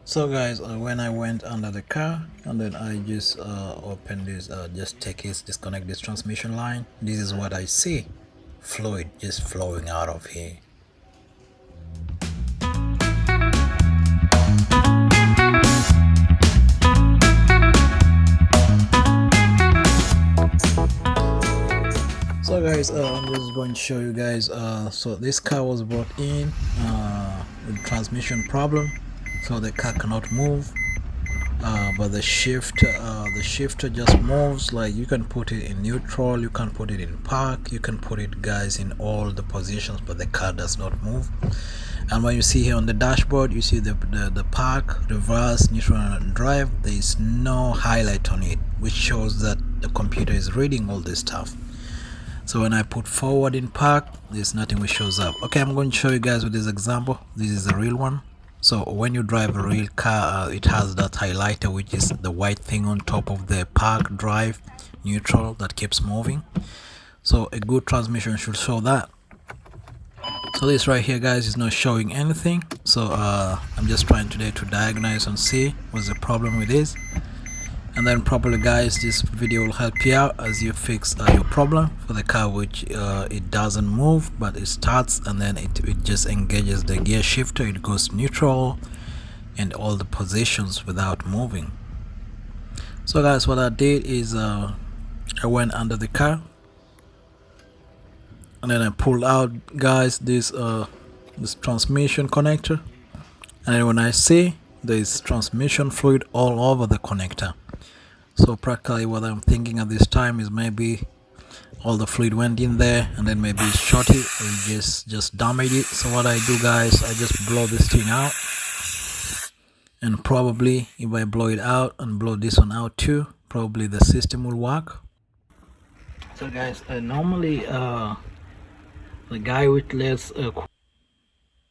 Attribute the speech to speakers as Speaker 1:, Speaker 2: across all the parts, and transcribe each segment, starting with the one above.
Speaker 1: So guys, when I went under the car and then I just opened this, just take it, disconnect this transmission line, this is what I see, fluid just flowing out of here. So guys, I'm just going to show you guys, so this car was brought in with transmission problem, so the car cannot move, but the shifter just moves. Like, you can put it in neutral, you can put it in park, you can put it guys in all the positions, but the car does not move. And when you see here on the dashboard, you see the park, reverse, neutral and drive. There is no highlight on it, which shows that the computer is reading all this stuff. So when I put forward in park, there's nothing which shows up. Okay, I'm going to show you guys with this example. This is a real one. So when you drive a real car, it has that highlighter, which is the white thing on top of the park, drive, neutral, that keeps moving. So a good transmission should show that. So this right here guys is not showing anything. So I'm just trying today to diagnose and see what's the problem with this. And then probably guys, this video will help you out as you fix your problem for the car, which it doesn't move but it starts, and then it just engages the gear shifter, it goes neutral and all the positions without moving. So guys, what I did is I went under the car and then I pulled out guys this transmission connector, and then when I see there's transmission fluid all over the connector. So practically what I'm thinking at this time is maybe all the fluid went in there and then maybe it shot it or just damaged it. So what I do guys, I just blow this thing out, and probably if I blow it out and blow this one out too, probably the system will work. So guys, normally the guy which lets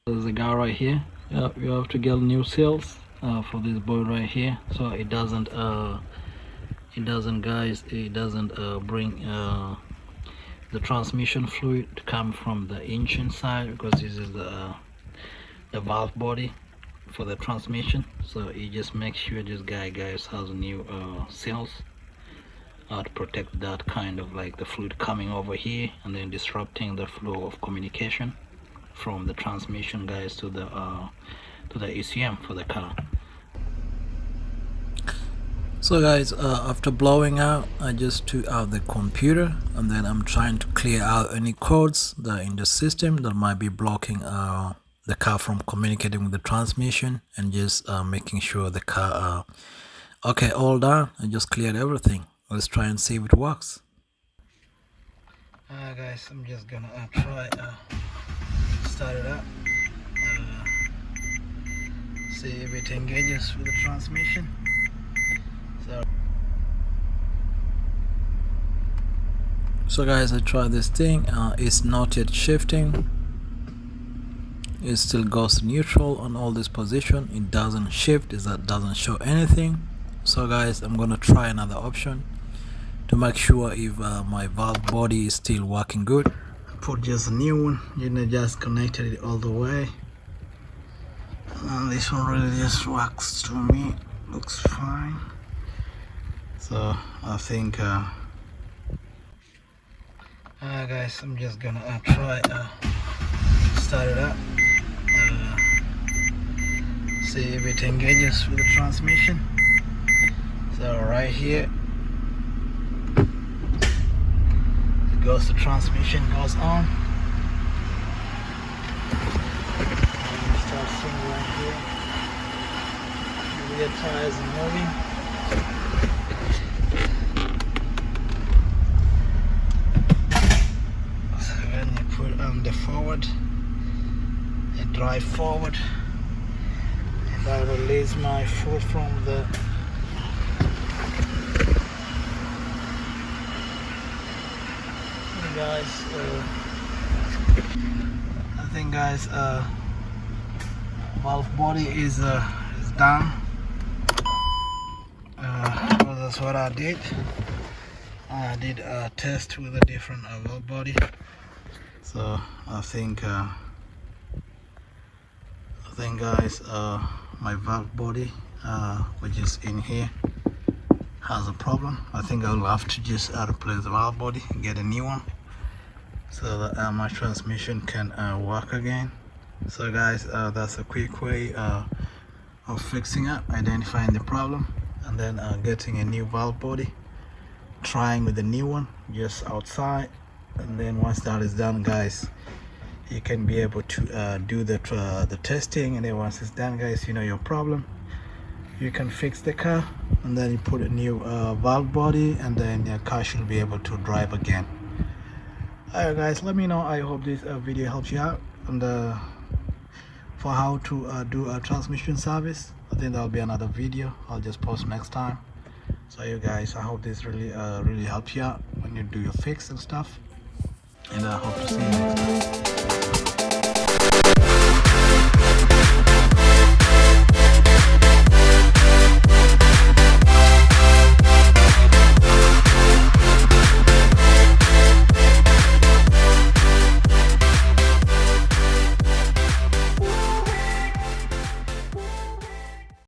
Speaker 1: there's a guy right here. You have to get new seals for this boy right here, so it doesn't bring the transmission fluid to come from the engine side, because this is the valve body for the transmission. So you just make sure this guys has new seals to protect that kind of like the fluid coming over here and then disrupting the flow of communication from the transmission guys to the ECM for the car. So guys, after blowing out, I just took out the computer and then I'm trying to clear out any codes that are in the system that might be blocking the car from communicating with the transmission, and just making sure the car okay, all done. I just cleared everything. Let's try and see if it works. Guys, I'm just gonna try start it up, see if it engages with the transmission. So guys, I tried this thing. It's not yet shifting. It still goes neutral on all this position. It doesn't shift, it doesn't show anything. So guys, I'm gonna try another option to make sure if my valve body is still working good. I put just a new one, just connected it all the way, and this one really just works to me, looks fine. So I think guys, I'm just gonna try start it up, see if it engages with the transmission. So right here it goes, the transmission goes on, and you start seeing right here the rear tires are moving. The forward and drive forward, and I release my foot from the guys. I think guys, valve body is done. Well, that's what I did. I did a test with a different valve body. So I think guys, my valve body, which is in here, has a problem. I think I'll have to just replace the valve body and get a new one so that my transmission can work again. So guys, that's a quick way of fixing it, identifying the problem, and then getting a new valve body, trying with the new one just outside. And then once that is done, guys, you can be able to do the testing. And then once it's done, guys, you know your problem, you can fix the car, and then you put a new valve body, and then your car should be able to drive again. Alright guys, let me know. I hope this video helps you out, and for how to do a transmission service. I think that'll be another video I'll just post next time. So you guys, I hope this really helps you out when you do your fix and stuff, and I hope to see you next time.